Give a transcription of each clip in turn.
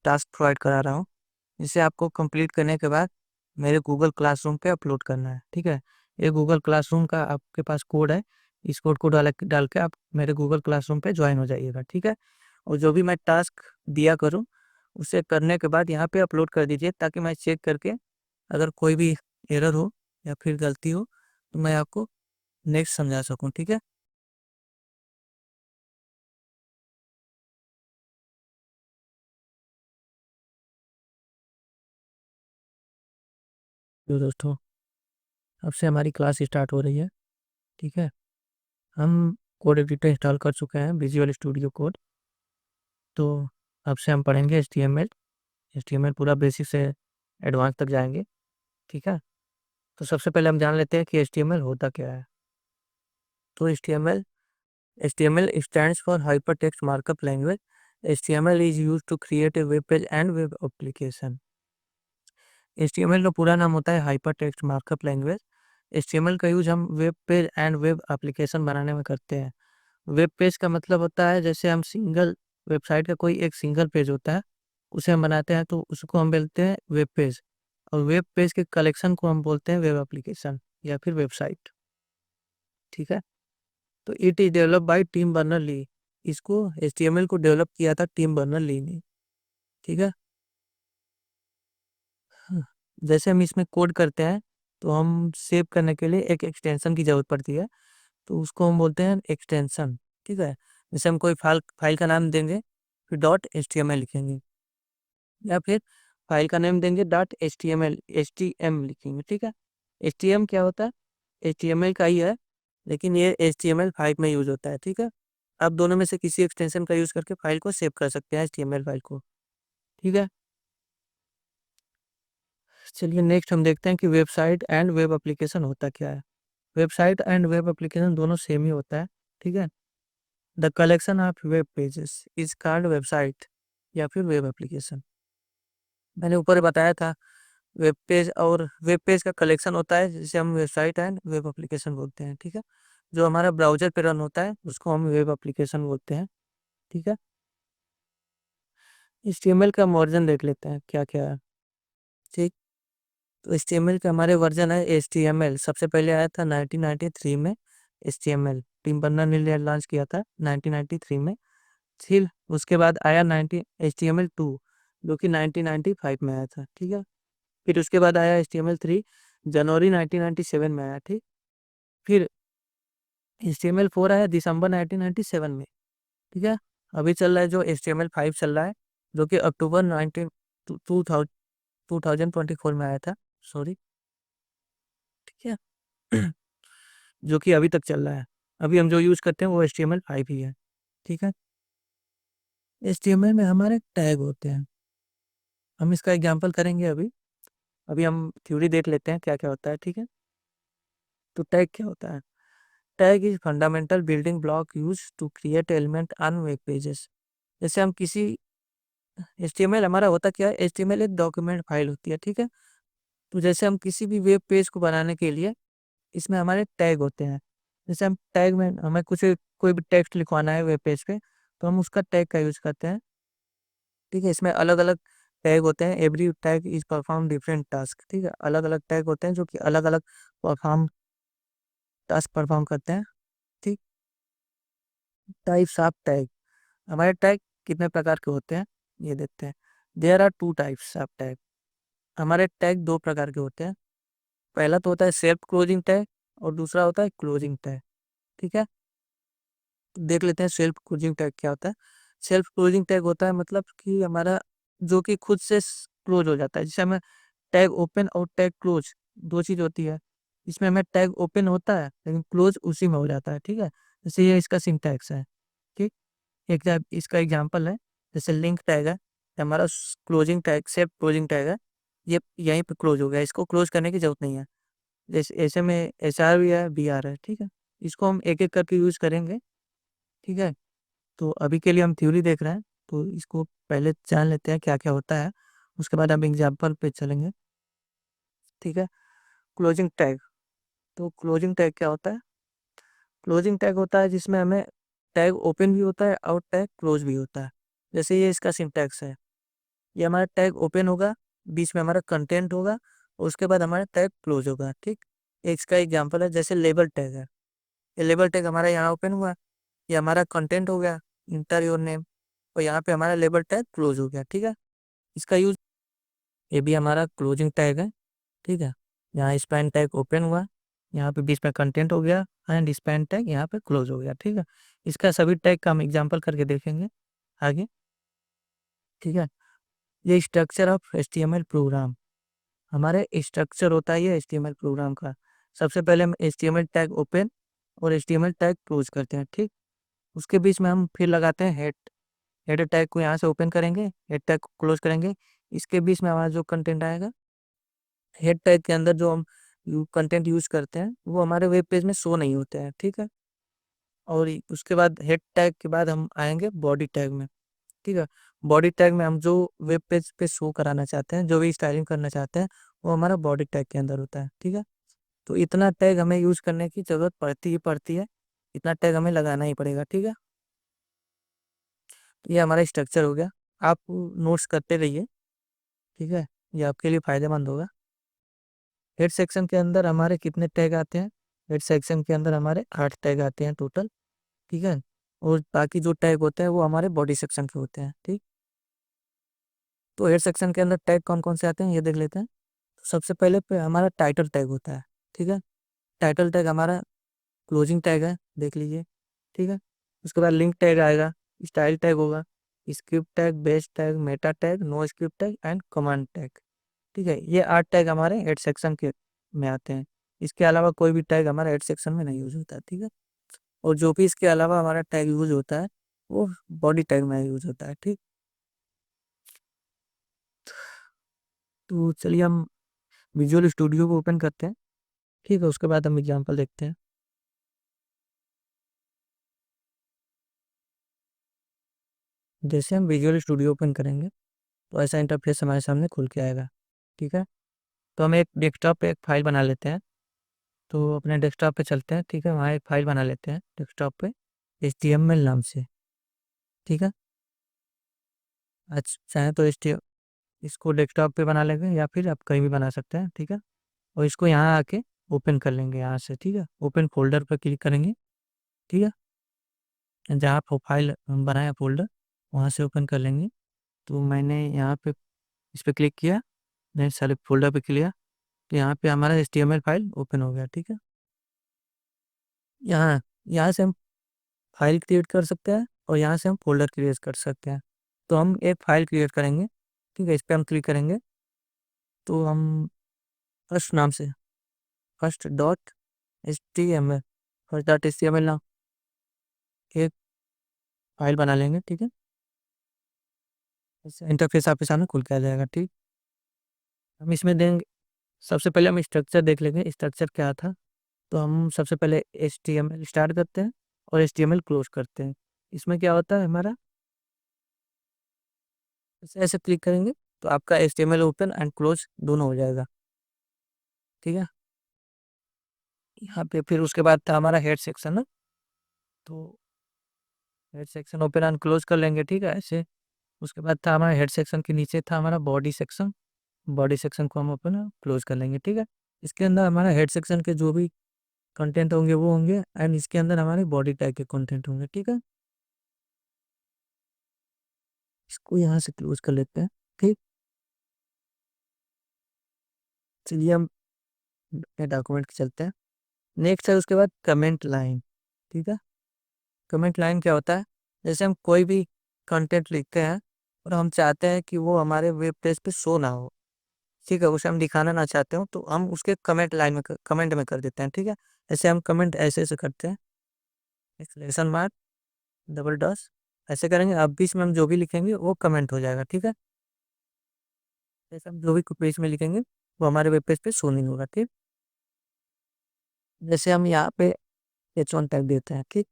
Task provide करा रहा हूँ, जिसे आपको कंप्लीट करने के बाद मेरे गूगल क्लासरूम पे अपलोड करना है। ठीक है, ये गूगल क्लासरूम का आपके पास कोड है, इस कोड को डाल डाल के आप मेरे गूगल क्लासरूम पे ज्वाइन हो जाइएगा। ठीक है, और जो भी मैं टास्क दिया करूँ उसे करने के बाद यहाँ पे अपलोड कर दीजिए, ताकि मैं चेक करके अगर कोई भी एरर हो या फिर गलती हो तो मैं आपको नेक्स्ट समझा सकूँ। ठीक है, तो दोस्तों अब से हमारी क्लास स्टार्ट हो रही है। ठीक है, हम कोड एडिटर इंस्टॉल कर चुके हैं, विजुअल स्टूडियो कोड। तो अब से हम पढ़ेंगे एच टी एम एल पूरा बेसिक से एडवांस तक जाएंगे। ठीक है, तो सबसे पहले हम जान लेते हैं कि एच टी एम एल होता क्या है। तो H T M L stands for hyper text markup language. H T M L is use to create a web page and web application. H T M L का पूरा नाम होता है hyper text markup language. H T M L का use हम web page and web application बनाने में करते हैं। वेब पेज का मतलब होता है, जैसे हम सिंगल वेबसाइट का कोई एक सिंगल पेज होता है, उसे हम बनाते हैं तो उसको हम बोलते हैं वेब पेज। और वेब पेज के कलेक्शन को हम बोलते हैं वेब एप्लीकेशन या फिर वेबसाइट। ठीक है, तो it is develop by Tim Berner Lee. इसको HTML को डेवलप किया था टिम बर्नर ली ने। ठीक है, हाँ, जैसे हम इसमें कोड करते हैं तो हम सेव करने के लिए एक एक्सटेंशन की जरूरत पड़ती है, तो उसको हम बोलते हैं एक्सटेंशन। ठीक है, जैसे हम कोई फाइल फाइल का नाम देंगे, फिर डॉट HTML लिखेंगे, या फिर फाइल का नेम देंगे डॉट एच टी एम लिखेंगे। ठीक है, HTML क्या होता है, HTML का ही है, लेकिन ये HTML5 में यूज होता है। ठीक है, आप दोनों में से किसी एक्सटेंशन का यूज करके फाइल को सेव कर सकते हैं, HTML फाइल को। ठीक है, चलिए नेक्स्ट हम देखते हैं कि वेबसाइट एंड वेब एप्लीकेशन होता क्या है। वेबसाइट एंड वेब एप्लीकेशन दोनों सेम ही होता है। ठीक है, the collection of web pages is called website या फिर वेब एप्लीकेशन। मैंने ऊपर बताया था, वेब पेज और वेब पेज का कलेक्शन होता है, जिसे हम वेबसाइट एंड वेब एप्लीकेशन बोलते हैं। ठीक है, जो हमारा ब्राउजर पे रन होता है उसको हम वेब एप्लीकेशन बोलते हैं। ठीक है, HTML का वर्जन देख लेते हैं क्या क्या है। ठीक, तो HTML के हमारे वर्जन है HTML। सबसे पहले आया था 1993 में HTML, टिम बर्नर ने लॉन्च किया था 1993 में। फिर उसके बाद आया 19 HTML2, जो कि 1995 में आया था। ठीक है, फिर उसके बाद आया HTML3, जनवरी 1997 में आया। ठीक, फिर HTML4 आया दिसंबर 1997 में। ठीक है, अभी चल रहा है जो HTML5 चल रहा है, जो कि अक्टूबर 19 2024 में आया था। सॉरी। ठीक है, जो कि अभी तक चल रहा है। अभी हम जो यूज करते हैं वो HTML5 ही है। ठीक है, HTML में हमारे टैग होते हैं, हम इसका एग्जाम्पल करेंगे अभी। अभी हम थ्योरी देख लेते हैं क्या क्या होता है। ठीक है, तो टैग क्या होता है। Tag is fundamental building block use to create element on web pages. जैसे हम किसी HTML हमारा होता क्या है, HTML एक डॉक्यूमेंट फाइल होती है। ठीक है, तो जैसे हम किसी भी वेब पेज को बनाने के लिए इसमें हमारे टैग होते हैं। जैसे हम टैग में हमें कुछ कोई भी टेक्स्ट लिखवाना है वेब पेज पे, तो हम उसका टैग का यूज करते हैं। ठीक है, इसमें अलग अलग टैग होते हैं, every tag is perform different task. ठीक है, अलग अलग टैग होते हैं जो कि अलग अलग परफॉर्म टास्क परफॉर्म करते हैं। ठीक, टाइप्स ऑफ टैग, हमारे टैग कितने प्रकार के होते हैं ये देखते हैं। There are two types of tag. हमारे टैग दो प्रकार के होते हैं। पहला तो होता है सेल्फ क्लोजिंग टैग, और दूसरा होता है क्लोजिंग टैग। ठीक है, तो देख लेते हैं सेल्फ क्लोजिंग टैग क्या होता है। सेल्फ क्लोजिंग टैग होता है मतलब कि हमारा जो कि खुद से क्लोज हो जाता है। जैसे हमें टैग ओपन और टैग क्लोज दो चीज होती है, इसमें हमें टैग ओपन होता है लेकिन क्लोज उसी में हो जाता है। ठीक है, जैसे ये इसका सिंटैक्स है। ठीक, इसका एग्जांपल है, जैसे लिंक टैग है, ये हमारा closing tag self closing tag है, ये यहीं पे क्लोज हो गया, इसको क्लोज करने की जरूरत नहीं है। जैसे ऐसे में SR भी है, BR है। ठीक है, इसको हम एक एक करके यूज करेंगे। ठीक है, तो अभी के लिए हम थ्योरी देख रहे हैं, तो इसको पहले जान लेते हैं क्या क्या होता है, उसके बाद हम एग्जाम्पल पे चलेंगे। ठीक है, क्लोजिंग टैग। तो क्लोजिंग टैग क्या होता है। क्लोजिंग टैग होता है जिसमें हमें टैग ओपन भी होता है और टैग क्लोज भी होता है। जैसे ये इसका सिंटैक्स है, ये हमारा टैग ओपन होगा, बीच में हमारा कंटेंट होगा, और उसके बाद हमारा टैग क्लोज होगा। ठीक, इसका एग्जांपल है जैसे लेबल टैग है, ये लेबल टैग हमारा यहाँ ओपन हुआ, ये हमारा कंटेंट हो गया इंटर योर नेम, और यहाँ पे हमारा लेबल टैग क्लोज हो गया। ठीक है, इसका यूज, ये भी हमारा क्लोजिंग टैग है। ठीक है, यहाँ स्पैन टैग ओपन हुआ, यहाँ पे बीच में कंटेंट हो गया, एंड स्पैन टैग यहाँ पे क्लोज हो गया। ठीक है, इसका सभी टैग का हम एग्जांपल करके देखेंगे आगे। ठीक है, ये स्ट्रक्चर ऑफ HTML प्रोग्राम, हमारे स्ट्रक्चर होता है ये HTML प्रोग्राम का। सबसे पहले हम HTML टैग ओपन और HTML टैग क्लोज करते हैं। ठीक, उसके बीच में हम फिर लगाते हैं हेड, हेड टैग को यहाँ से ओपन करेंगे, हेड टैग को क्लोज करेंगे, इसके बीच में हमारा जो कंटेंट आएगा, हेड टैग के अंदर जो हम कंटेंट यूज करते हैं वो हमारे वेब पेज में शो नहीं होते हैं। ठीक है, और उसके बाद हेड टैग के बाद हम आएंगे बॉडी टैग में। ठीक है, बॉडी टैग में हम जो वेब पेज पे शो कराना चाहते हैं, जो भी स्टाइलिंग करना चाहते हैं, वो हमारा बॉडी टैग के अंदर होता है। ठीक है, तो इतना टैग हमें यूज करने की जरूरत पड़ती ही पड़ती है, इतना टैग हमें लगाना ही पड़ेगा। ठीक है, ये हमारा स्ट्रक्चर हो गया, आप नोट्स करते रहिए। ठीक है, ये आपके लिए फायदेमंद होगा। हेड सेक्शन के अंदर हमारे कितने टैग आते हैं? हेड सेक्शन के अंदर हमारे 8 टैग आते हैं टोटल। ठीक है, और बाकी जो टैग होते हैं वो हमारे बॉडी सेक्शन के होते हैं। ठीक, तो हेड सेक्शन के अंदर टैग कौन कौन से आते हैं ये देख लेते हैं। तो सबसे पहले पे हमारा टाइटल टैग होता है। ठीक है, टाइटल टैग हमारा क्लोजिंग टैग है, देख लीजिए। ठीक है, उसके बाद लिंक टैग आएगा, स्टाइल टैग होगा, script tag, base tag, meta tag, no script tag and command tag. ठीक है, ये 8 टैग हमारे हेड सेक्शन के में आते हैं। इसके अलावा कोई भी टैग हमारा हेड सेक्शन में नहीं यूज होता है। ठीक है, और जो भी इसके अलावा हमारा टैग यूज होता है वो बॉडी टैग में यूज होता है। ठीक, तो चलिए हम विजुअल स्टूडियो को ओपन करते हैं। ठीक है, उसके बाद हम एग्जांपल देखते हैं। जैसे हम विजुअल स्टूडियो ओपन करेंगे तो ऐसा इंटरफेस हमारे सामने खुल के आएगा। ठीक है, तो हम एक डेस्कटॉप पे एक फाइल बना लेते हैं। तो अपने डेस्कटॉप पे चलते हैं। ठीक है, वहाँ एक फाइल बना लेते हैं डेस्कटॉप पे HTML नाम से। ठीक है, अच्छा चाहे तो इसको डेस्कटॉप पे बना लेंगे या फिर आप कहीं भी बना सकते हैं। ठीक है, और इसको यहाँ आके ओपन कर लेंगे यहाँ से। ठीक है, ओपन फोल्डर पर क्लिक करेंगे। ठीक है, जहाँ फाइल बनाया फोल्डर वहाँ से ओपन कर लेंगे। तो मैंने यहाँ पे इस पर क्लिक किया, नहीं सारे फोल्डर पे क्लिक, तो यहाँ पे हमारा HTML फाइल ओपन हो गया। ठीक है, यहाँ यहाँ से हम फाइल क्रिएट कर सकते हैं और यहाँ से हम फोल्डर क्रिएट कर सकते हैं। तो हम एक फाइल क्रिएट करेंगे। ठीक है, इस पर हम क्लिक करेंगे, तो हम फर्स्ट नाम से first dot HTML, first dot HTML नाम एक फाइल बना लेंगे। ठीक है, इससे इंटरफेस आपके सामने खुल के आ जाएगा। ठीक, हम इसमें देंगे, सबसे पहले हम स्ट्रक्चर देख लेंगे, स्ट्रक्चर क्या था। तो हम सबसे पहले HTML स्टार्ट करते हैं और HTML क्लोज करते हैं। इसमें क्या होता है हमारा, ऐसे ऐसे क्लिक करेंगे तो आपका HTML ओपन एंड क्लोज दोनों हो जाएगा। ठीक है, यहाँ पे फिर उसके बाद था हमारा हेड सेक्शन है, तो head section open and close कर लेंगे। ठीक है, ऐसे उसके बाद था हमारा हेड सेक्शन के नीचे था हमारा बॉडी सेक्शन, बॉडी सेक्शन को हम ओपन और क्लोज कर लेंगे। ठीक है, इसके अंदर हमारा हेड सेक्शन के जो भी कंटेंट होंगे वो होंगे, एंड इसके अंदर हमारे बॉडी टैग के कंटेंट होंगे। ठीक है, इसको यहाँ से क्लोज कर लेते हैं। ठीक, चलिए हम अपने डॉक्यूमेंट के चलते हैं। नेक्स्ट है उसके बाद कमेंट लाइन। ठीक है, कमेंट लाइन क्या होता है, जैसे हम कोई भी कंटेंट लिखते हैं और हम चाहते हैं कि वो हमारे वेब पेज पे शो ना हो। ठीक है, उसे हम दिखाना ना चाहते हो तो हम उसके कमेंट लाइन में कमेंट में कर देते हैं। ठीक है, ऐसे हम कमेंट ऐसे ऐसे करते हैं, एक्सक्लेमेशन मार्क, डबल डॉस, ऐसे करेंगे। अब बीच में हम जो भी लिखेंगे वो कमेंट हो जाएगा। ठीक है, जैसे हम जो भी पेज में लिखेंगे वो हमारे वेब पेज पे शो नहीं होगा। ठीक, जैसे हम यहाँ पे H1 टैग देते हैं। ठीक,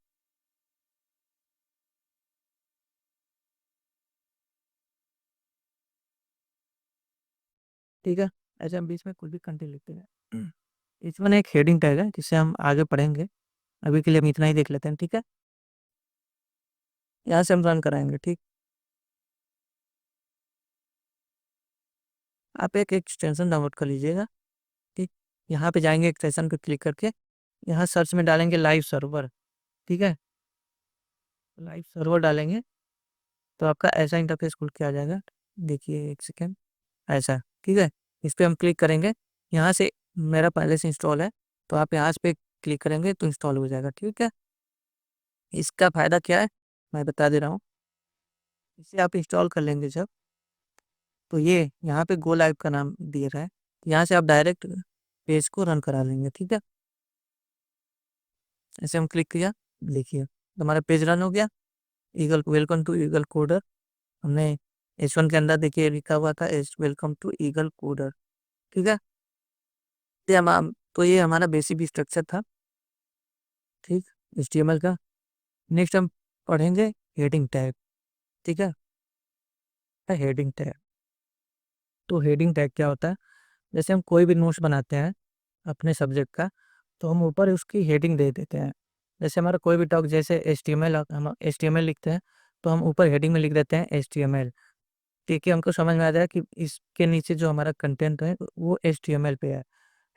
ठीक है, ऐसे हम बीच में कुछ भी कंटेंट लिखते हैं। H1 एक हेडिंग टैग है जिसे हम आगे पढ़ेंगे, अभी के लिए हम इतना ही देख लेते हैं। ठीक है, यहाँ से हम रन कराएंगे। ठीक, आप एक एक्सटेंशन डाउनलोड कर लीजिएगा। ठीक, यहाँ पे जाएंगे एक्सटेंशन पे क्लिक करके, यहाँ सर्च में डालेंगे लाइव सर्वर। ठीक है, लाइव सर्वर डालेंगे तो आपका ऐसा इंटरफेस खुल के आ जाएगा। देखिए एक सेकेंड, ऐसा। ठीक है, इस पर हम क्लिक करेंगे। यहाँ से मेरा पहले से इंस्टॉल है, तो आप यहाँ पे क्लिक करेंगे तो इंस्टॉल हो जाएगा। ठीक है, इसका फ़ायदा क्या है मैं बता दे रहा हूँ। इसे आप इंस्टॉल कर लेंगे जब, तो ये यहाँ पे गो लाइव का नाम दिए रहा है, यहाँ से आप डायरेक्ट पेज को रन करा लेंगे। ठीक है, ऐसे हम क्लिक किया, देखिए हमारा पेज रन हो गया। Eagle welcome to Eagle Coder, हमने H1 के अंदर देखिए लिखा हुआ था H welcome to Eagle Coder. ठीक है, तो ये हमारा बेसिक स्ट्रक्चर था। ठीक, HTML का। नेक्स्ट हम पढ़ेंगे हेडिंग टैग। ठीक है, हेडिंग टैग। तो हेडिंग टैग क्या होता है, जैसे हम कोई भी नोट्स बनाते हैं अपने सब्जेक्ट का, तो हम ऊपर उसकी हेडिंग दे देते हैं। जैसे हमारा कोई भी टॉक, जैसे HTML, हम HTML लिखते हैं तो हम ऊपर हेडिंग में लिख देते हैं HTML। ठीक है, हमको समझ में आ जाए कि इसके नीचे जो हमारा कंटेंट है वो HTML पे है।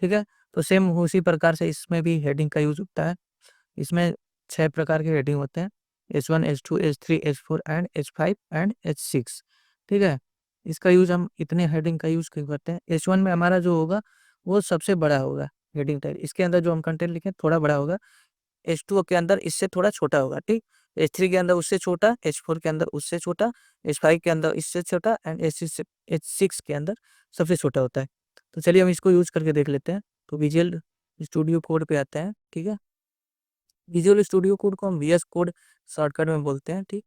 ठीक है, तो सेम उसी प्रकार से इसमें भी हेडिंग का यूज होता है। इसमें 6 प्रकार के हेडिंग होते हैं, H1, H2, H3, H4 and H5 and H6। ठीक है, इसका यूज हम इतने हेडिंग का यूज क्यों करते हैं। H1 में हमारा जो होगा वो सबसे बड़ा होगा हेडिंग टैग, इसके अंदर जो हम कंटेंट लिखें थोड़ा बड़ा होगा। H2 के अंदर इससे थोड़ा छोटा होगा। ठीक, H3 के अंदर उससे छोटा, H4 के अंदर उससे छोटा, H5 के अंदर इससे छोटा एंड H6 के अंदर सबसे छोटा होता है। तो चलिए हम इसको यूज करके देख लेते हैं। तो विजुअल स्टूडियो कोड पे आते हैं। ठीक है, विजुअल स्टूडियो कोड को हम VS कोड शॉर्टकट में बोलते हैं। ठीक,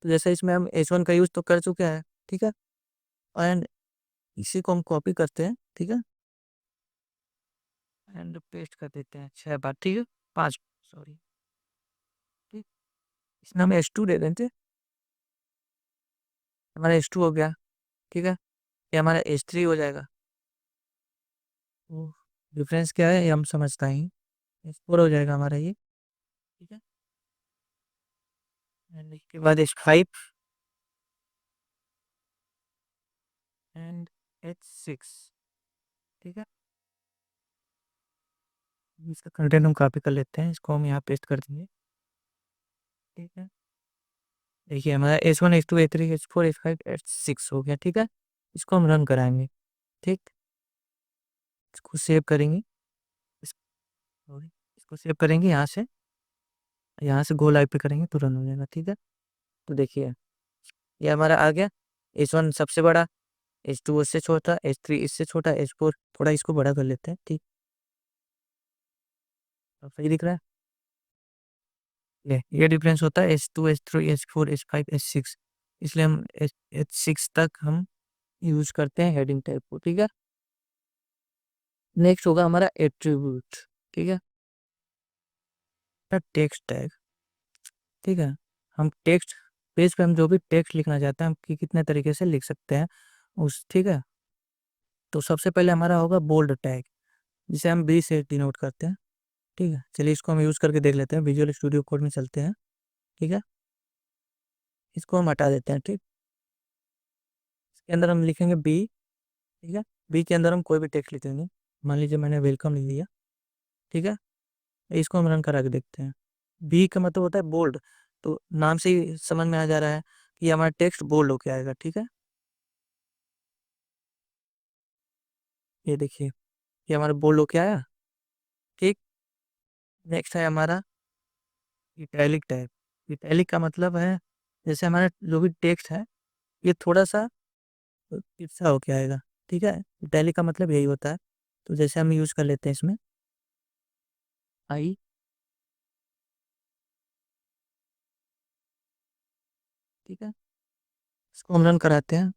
तो जैसे इसमें हम H1 का यूज तो कर चुके हैं। ठीक है, एंड इसी को हम कॉपी करते हैं। ठीक है, एंड पेस्ट कर देते हैं 6 बार। ठीक है, 5, सॉरी। ठीक, इसमें हम H2 दे देते हैं, हमारा H2 हो गया। ठीक है, ये हमारा H3 हो जाएगा। डिफरेंस क्या है ये हम समझता ही, H4 हो जाएगा हमारा ये। ठीक है, एंड इसके बाद H5 एंड H6। ठीक है, इसका कंटेंट हम कॉपी कर लेते हैं, इसको हम यहाँ पेस्ट कर देंगे। ठीक है, देखिए हमारा H1, H2, H3, H4, H5, H6 हो गया। ठीक है, इसको हम रन कराएंगे। ठीक, इसको सेव करेंगे, इस- sorry, इसको सेव करेंगे यहाँ से गो लाइव पे करेंगे तो रन हो जाएगा। ठीक है, तो देखिए ये हमारा आ गया। H1 सबसे बड़ा, H2 उससे छोटा, H3 इससे छोटा, H4 थोड़ा इसको बड़ा कर लेते हैं। ठीक, अब सही दिख रहा है। ये डिफरेंस होता है H2, H3, H4, H5, H6, इसलिए हम H6 तक हम यूज करते हैं हेडिंग टैग को। ठीक है, नेक्स्ट होगा हमारा एट्रीब्यूट। ठीक है, टेक्स्ट टैग। ठीक है, हम टेक्स्ट पेज पे हम जो भी टेक्स्ट लिखना चाहते हैं हम कितने तरीके से लिख सकते हैं उस। ठीक है, तो सबसे पहले हमारा होगा बोल्ड टैग, जिसे हम B से डिनोट करते हैं। ठीक है, चलिए इसको हम यूज करके देख लेते हैं। विजुअल स्टूडियो कोड में चलते हैं। ठीक है, इसको हम हटा देते हैं। ठीक, इसके अंदर हम लिखेंगे B। ठीक है, B के अंदर हम कोई भी टेक्स्ट लिखेंगे, मान लीजिए मैंने वेलकम लिख दिया। ठीक है, इसको हम रन करा के देखते हैं। B का मतलब होता है बोल्ड, तो नाम से ही समझ में आ जा रहा है कि हमारा टेक्स्ट बोल्ड होके आएगा। ठीक है, ये देखिए ये हमारा बोल्ड होके आया। ठीक, नेक्स्ट है हमारा इटैलिक टैग। इटैलिक का मतलब है जैसे हमारा जो भी टेक्स्ट है ये थोड़ा सा तिरछा होके आएगा। ठीक है, इटैलिक का मतलब यही होता है। तो जैसे हम यूज कर लेते हैं इसमें आई। ठीक है, इसको हम रन कराते हैं।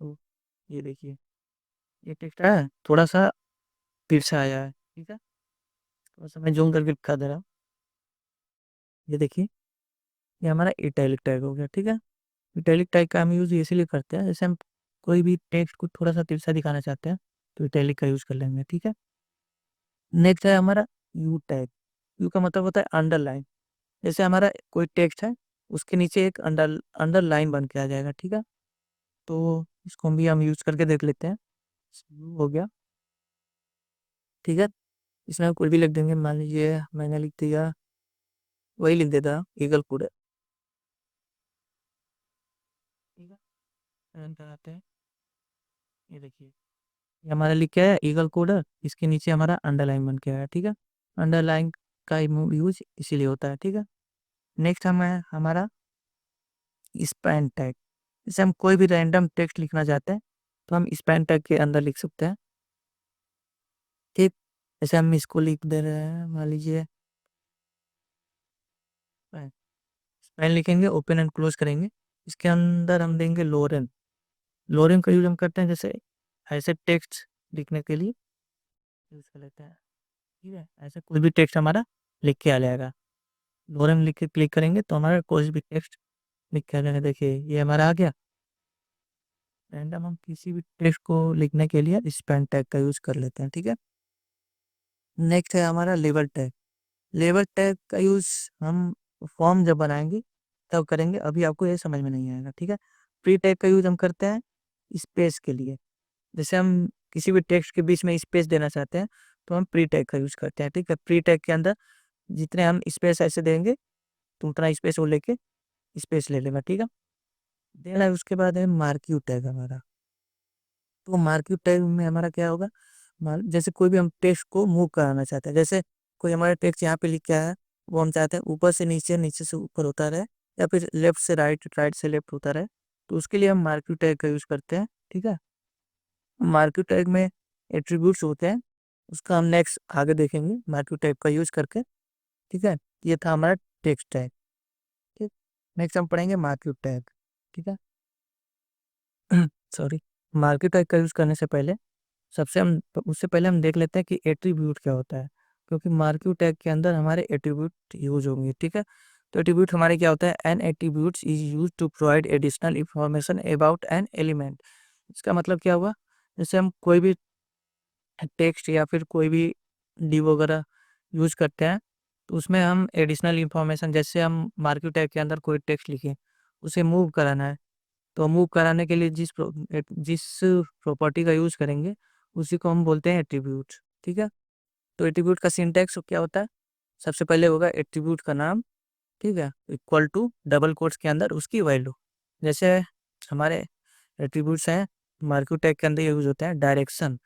तो ये देखिए ये टेक्स्ट है थोड़ा सा तिरछा आया है। ठीक है, थोड़ा सा मैं जूम करके दिखा दे रहा हूँ। ये देखिए ये हमारा इटैलिक टैग हो गया। ठीक है, इटैलिक टैग का हम यूज इसीलिए करते हैं, जैसे हम कोई भी टेक्स्ट को थोड़ा सा तिरछा दिखाना चाहते हैं तो इटैलिक का यूज कर लेंगे। ठीक है, नेक्स्ट है हमारा यू टैग। यू का मतलब होता है अंडरलाइन, जैसे हमारा कोई टेक्स्ट है उसके नीचे एक अंडरलाइन बन के आ जाएगा। ठीक है, तो इसको भी हम यूज करके देख लेते हैं। हो गया, ठीक है। इसमें हम कुछ भी लिख देंगे, मान लीजिए मैंने लिख दिया, वही लिख देता ईगल कूड़े, ठीक है। रन कराते हैं, ये देखिए ये हमारा लिख के आया ईगल कोडर, इसके नीचे हमारा अंडरलाइन बन के आया, ठीक है। अंडरलाइन का यूज इसीलिए होता है, ठीक है। नेक्स्ट हमें हमारा स्पैन टैग। जैसे हम कोई भी रैंडम टेक्स्ट लिखना चाहते हैं तो हम स्पैन टैग के अंदर लिख सकते हैं, ठीक। जैसे हम इसको लिख दे रहे हैं, मान लीजिए स्पैन लिखेंगे, ओपन एंड क्लोज करेंगे, इसके अंदर हम देंगे लोरेन। लोरेन का यूज हम करते हैं जैसे ऐसे टेक्स्ट लिखने के लिए यूज कर लेते हैं, ठीक है। ऐसे कोई भी टेक्स्ट हमारा लिख के आ जाएगा, लोरेन लिख के क्लिक करेंगे तो हमारा कोई भी टेक्स्ट लिख के आ जाएगा। देखिए ये हमारा आ गया। रैंडम हम किसी भी टेक्स्ट को लिखने के लिए स्पेन टैग का यूज कर लेते हैं, ठीक है। नेक्स्ट है हमारा लेबल टैग। लेबल टैग का यूज हम फॉर्म जब बनाएंगे तब करेंगे, अभी आपको ये समझ में नहीं आएगा, ठीक है। प्री टैग का यूज हम करते हैं स्पेस के लिए। जैसे हम किसी भी टेक्स्ट के बीच में स्पेस देना चाहते हैं तो हम प्री टैग का यूज करते हैं, ठीक है। प्री टैग के अंदर जितने हम स्पेस ऐसे देंगे तो उतना स्पेस वो लेके स्पेस ले लेगा, ठीक है। देन है उसके बाद है मार्क्यू टैग हमारा। तो मार्क्यू टैग में हमारा क्या होगा, जैसे कोई भी हम टेक्स्ट को मूव कराना चाहते हैं, जैसे कोई हमारा टेक्स्ट यहाँ पे लिख के आया है, वो हम चाहते हैं ऊपर से नीचे, नीचे से ऊपर होता रहे, या फिर लेफ्ट से राइट, राइट से लेफ्ट होता रहे, तो उसके लिए हम मार्क्यू टैग का यूज करते हैं, ठीक है। मार्क्यू टैग में एट्रीब्यूट्स होते हैं, उसका हम नेक्स्ट आगे देखेंगे मार्क्यू टैग का यूज करके, ठीक है। ये था हमारा टेक्स्ट टैग, ठीक। नेक्स्ट हम पढ़ेंगे मार्क्यू टैग, ठीक है। सॉरी। मार्क्यू टैग का यूज करने से पहले सबसे हम उससे पहले हम देख लेते हैं कि एट्रीब्यूट क्या होता है, क्योंकि मार्क्यू टैग के अंदर हमारे एट्रीब्यूट यूज होंगे, ठीक है। तो एट्रीब्यूट हमारे क्या होता है, an attributes is use to provide additional information about an element. इसका मतलब क्या हुआ, जैसे हम कोई भी टेक्स्ट या फिर कोई भी डी वगैरह यूज करते हैं तो उसमें हम एडिशनल इंफॉर्मेशन, जैसे हम मार्क्यू टैग के अंदर कोई टेक्स्ट लिखे, उसे मूव कराना है, तो मूव कराने के लिए जिस प्रॉपर्टी का यूज करेंगे उसी को हम बोलते हैं एट्रीब्यूट, ठीक है। तो एट्रीब्यूट का सिंटैक्स क्या होता है, सबसे पहले होगा एट्रीब्यूट का नाम, ठीक है, इक्वल टू डबल कोट्स के अंदर उसकी वैल्यू। जैसे हमारे एट्रीब्यूट्स हैं मार्क्यू टैग के अंदर यूज होते हैं डायरेक्शन।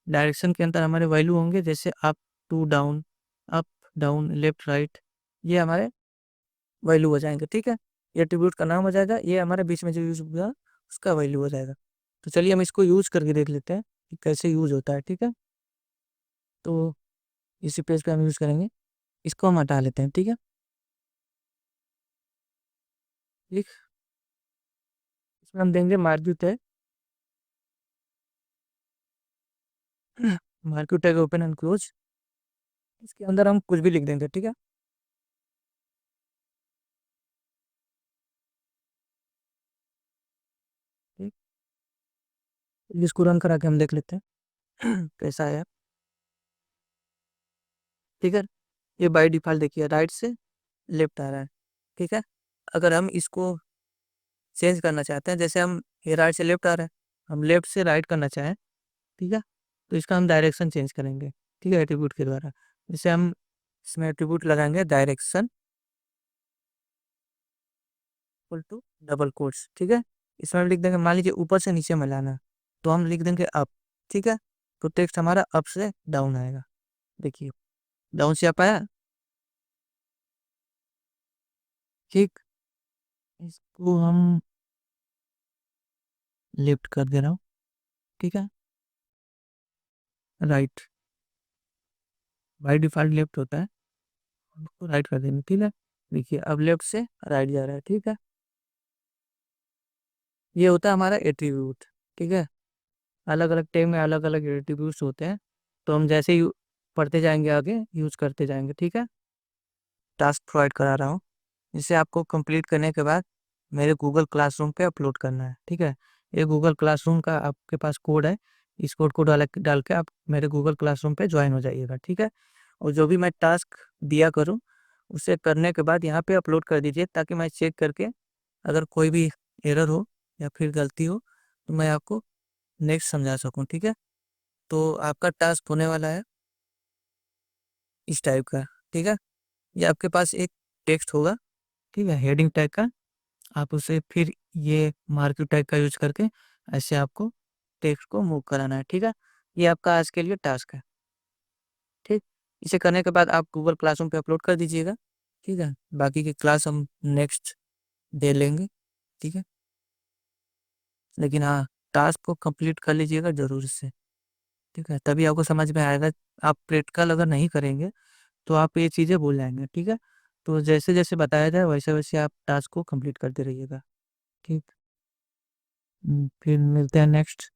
डायरेक्शन के अंदर हमारे वैल्यू होंगे जैसे up to down, up down left right, ये हमारे वैल्यू हो जाएंगे, ठीक है। ये एट्रीब्यूट का नाम हो जाएगा, ये हमारे बीच में जो यूज होगा उसका वैल्यू हो जाएगा। तो चलिए हम इसको यूज करके देख लेते हैं कि कैसे यूज होता है, ठीक है। तो इसी पेज पे हम यूज करेंगे, इसको हम हटा लेते हैं, ठीक है। ठीक, इसमें हम देंगे marquee tag. Marquee tag open and close, इसके अंदर हम कुछ भी लिख देंगे, ठीक है। ठीक, इसको रन करा के हम देख लेते हैं कैसा है, ठीक है। ये बाय डिफॉल्ट देखिए राइट से लेफ्ट आ रहा है, ठीक है। अगर हम इसको चेंज करना चाहते हैं, जैसे हम ये राइट से लेफ्ट आ रहा है, हम लेफ्ट से राइट करना चाहें, ठीक है, तो इसका हम डायरेक्शन चेंज करेंगे, ठीक है, एट्रीब्यूट के द्वारा। जैसे हम इसमें एट्रीब्यूट लगाएंगे direction equal to double quotes, ठीक है। इसमें हम लिख देंगे, मान लीजिए ऊपर से नीचे में लाना, तो हम लिख देंगे अप, ठीक है। तो टेक्स्ट हमारा अप से डाउन आएगा, देखिए डाउन से अप आया, ठीक। इसको हम लेफ्ट कर दे रहा हूँ, ठीक है, राइट, बाई डिफॉल्ट लेफ्ट होता है, उसको राइट कर देंगे, ठीक है। देखिए अब लेफ्ट से राइट जा रहा है, ठीक है। ये होता है हमारा एट्रीब्यूट, ठीक है। अलग अलग टैग में अलग अलग एट्रीब्यूट्स होते हैं, तो हम जैसे ही पढ़ते जाएंगे आगे यूज करते जाएंगे, ठीक है। टास्क प्रोवाइड करा रहा हूँ, जिसे आपको कंप्लीट करने के बाद मेरे गूगल क्लासरूम पे अपलोड करना है, ठीक है। ये गूगल क्लासरूम का आपके पास कोड है, इस कोड को डाल डाल के आप मेरे गूगल क्लासरूम पे ज्वाइन हो जाइएगा, ठीक है। और जो भी मैं टास्क दिया करूँ उसे करने के बाद यहाँ पे अपलोड कर दीजिए, ताकि मैं चेक करके अगर कोई भी एरर हो या फिर गलती हो तो मैं आपको नेक्स्ट समझा सकूँ, ठीक है? तो आपका टास्क होने वाला है इस टाइप का, ठीक है? ये आपके पास एक टेक्स्ट होगा, ठीक है? हेडिंग टैग का, आप उसे फिर ये मार्क्यूट टैग का यूज़ करके ऐसे आपको टेक्स्ट को मूव कराना है, ठीक है? ये आपका आज के लिए टास्क है, ठीक? इसे करने के बाद आप गूगल क्लासरूम पे अपलोड कर दीजिएगा, ठीक है? बाकी की क्लास हम नेक्स्ट डे लेंगे, ठीक है? लेकिन हाँ, टास्क को कंप्लीट कर लीजिएगा ज़रूर से, ठीक है? तभी आपको समझ में आएगा। आप प्रैक्टिकल अगर नहीं करेंगे, तो आप ये चीज़ें भूल जाएँगे, ठीक है? तो जैसे-जैसे बताया जाए वैसे-वैसे आप टास्क को कंप्लीट करते रहिएगा, ठीक? फिर मिलते हैं नेक्स्ट